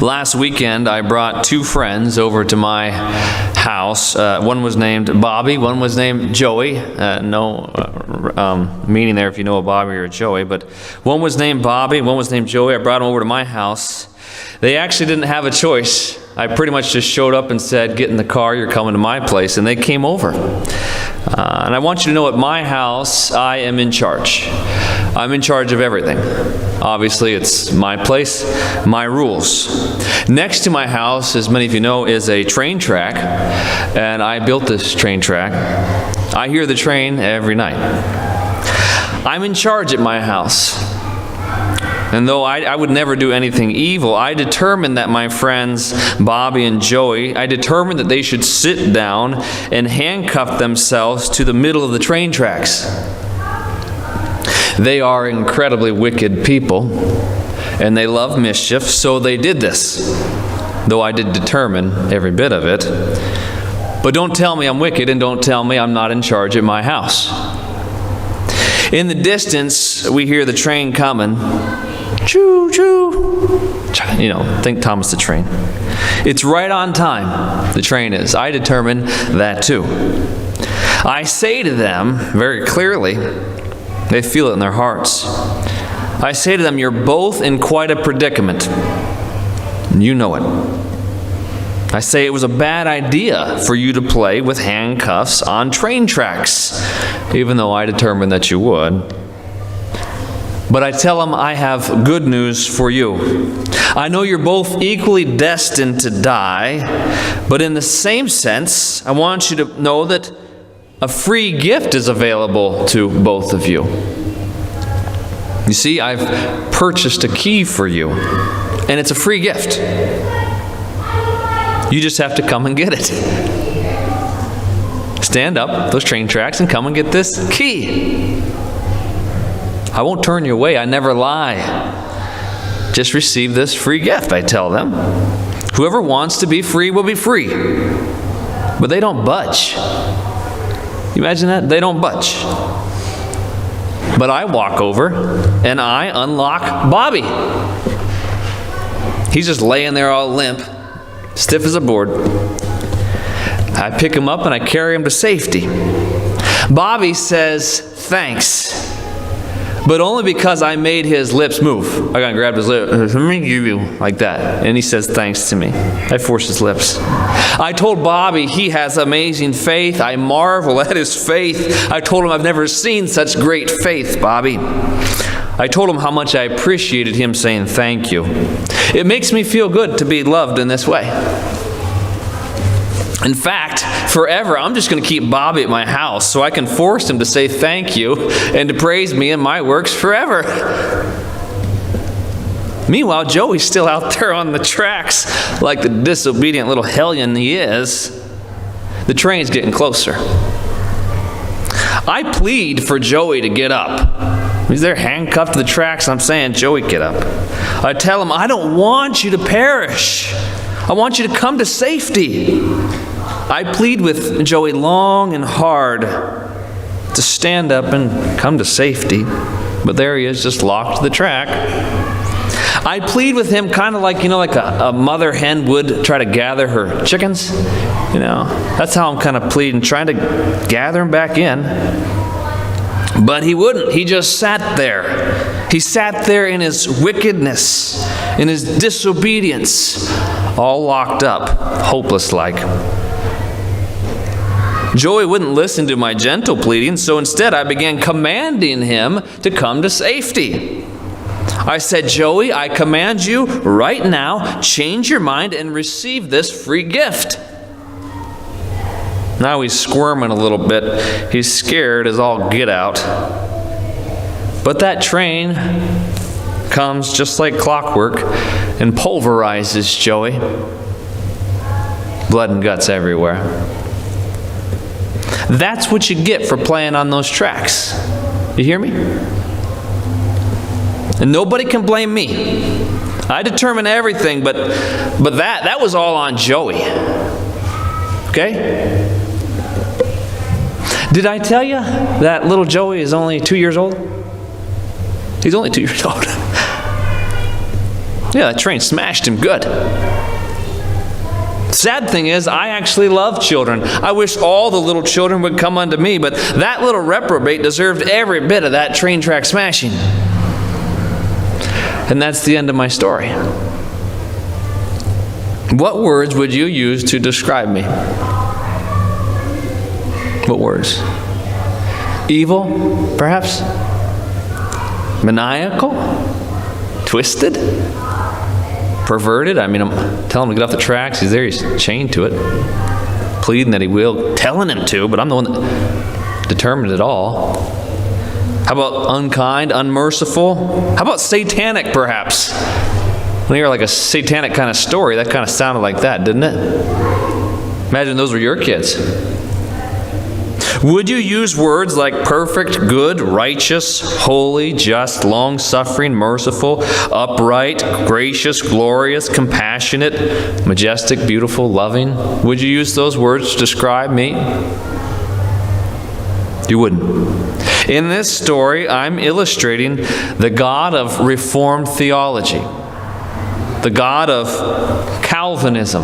Last weekend, I brought two friends over to my house. One was named Bobby, one was named Joey. No meaning there if you know a Bobby or a Joey, but one was named Bobby, one was named Joey. I brought them over to my house. They actually didn't have a choice. I pretty much just showed up and said, "Get in the car, you're coming to my place," and they came over. And I want you to know, at my house, I am in charge. I'm in charge of everything. Obviously, it's my place, my rules. Next to my house, as many of you know, is a train track, and I built this train track. I hear the train every night. I'm in charge at my house. And though I would never do anything evil, I determined that my friends, Bobby and Joey, I determined that they should sit down and handcuff themselves to the middle of the train tracks. They are incredibly wicked people, and they love mischief, so they did this, though I did determine every bit of it. But don't tell me I'm wicked, and don't tell me I'm not in charge at my house. In the distance, we hear the train coming. Choo, choo. You know, think Thomas the Train. It's right on time, the train is. I determined that too. I say to them very clearly, they feel it in their hearts. I say to them, you're both in quite a predicament. You know it. I say it was a bad idea for you to play with handcuffs on train tracks, even though I determined that you would. But I tell them I have good news for you. I know you're both equally destined to die, but in the same sense, I want you to know that a free gift is available to both of you. You see, I've purchased a key for you, and it's a free gift. You just have to come and get it. Stand up those train tracks and come and get this key. I won't turn you away. I never lie. Just receive this free gift, I tell them. Whoever wants to be free will be free. But they don't budge. You imagine that? They don't budge. But I walk over and I unlock Bobby. He's just laying there all limp, stiff as a board. I pick him up and I carry him to safety. Bobby says, "Thanks." But only because I made his lips move. I got to grab his lips, like that. And he says thanks to me. I force his lips. I told Bobby he has amazing faith. I marvel at his faith. I told him I've never seen such great faith, Bobby. I told him how much I appreciated him saying thank you. It makes me feel good to be loved in this way. In fact, forever, I'm just going to keep Bobby at my house so I can force him to say thank you and to praise me in my works forever. Meanwhile, Joey's still out there on the tracks like the disobedient little hellion he is. The train's getting closer. I plead for Joey to get up. He's there handcuffed to the tracks. I'm saying, Joey, get up. I tell him, I don't want you to perish. I want you to come to safety. I plead with Joey long and hard to stand up and come to safety. But there he is, just locked to the track. I plead with him kind of like, like a mother hen would try to gather her chickens. That's how I'm kind of pleading, trying to gather him back in. But he wouldn't. He just sat there. He sat there in his wickedness, in his disobedience, all locked up, hopeless-like. Joey wouldn't listen to my gentle pleading, so instead I began commanding him to come to safety. I said, Joey, I command you right now, change your mind and receive this free gift. Now he's squirming a little bit. He's scared as all get out. But that train comes just like clockwork and pulverizes Joey. Blood and guts everywhere. That's what you get for playing on those tracks. You hear me? And nobody can blame me. I determine everything, but that was all on Joey. Okay? Did I tell you that little Joey is only 2 years old? He's only 2 years old. Yeah, that train smashed him good. Sad thing is, I actually love children. I wish all the little children would come unto me, but that little reprobate deserved every bit of that train track smashing. And that's the end of my story. What words would you use to describe me? What words? Evil, perhaps? Maniacal? Twisted? Perverted? I mean, I'm telling him to get off the tracks. He's there. He's chained to it. Pleading that he will. Telling him to, but I'm the one that determined it all. How about unkind, unmerciful? How about satanic, perhaps? When you hear like a satanic kind of story, that kind of sounded like that, didn't it? Imagine those were your kids. Would you use words like perfect, good, righteous, holy, just, long-suffering, merciful, upright, gracious, glorious, compassionate, majestic, beautiful, loving? Would you use those words to describe me? You wouldn't. In this story, I'm illustrating the God of Reformed theology, the God of Calvinism,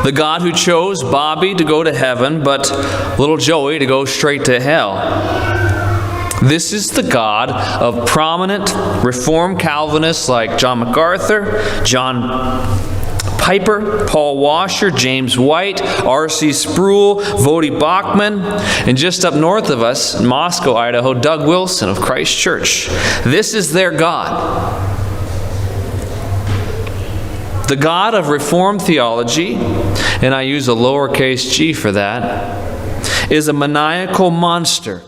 the God who chose Bobby to go to heaven, but little Joey to go straight to hell. This is the God of prominent Reformed Calvinists like John MacArthur, John Piper, Paul Washer, James White, R.C. Sproul, Voddie Baucham, and just up north of us, in Moscow, Idaho, Doug Wilson of Christ Church. This is their God. The God of Reformed theology, and I use a lowercase g for that, is a maniacal monster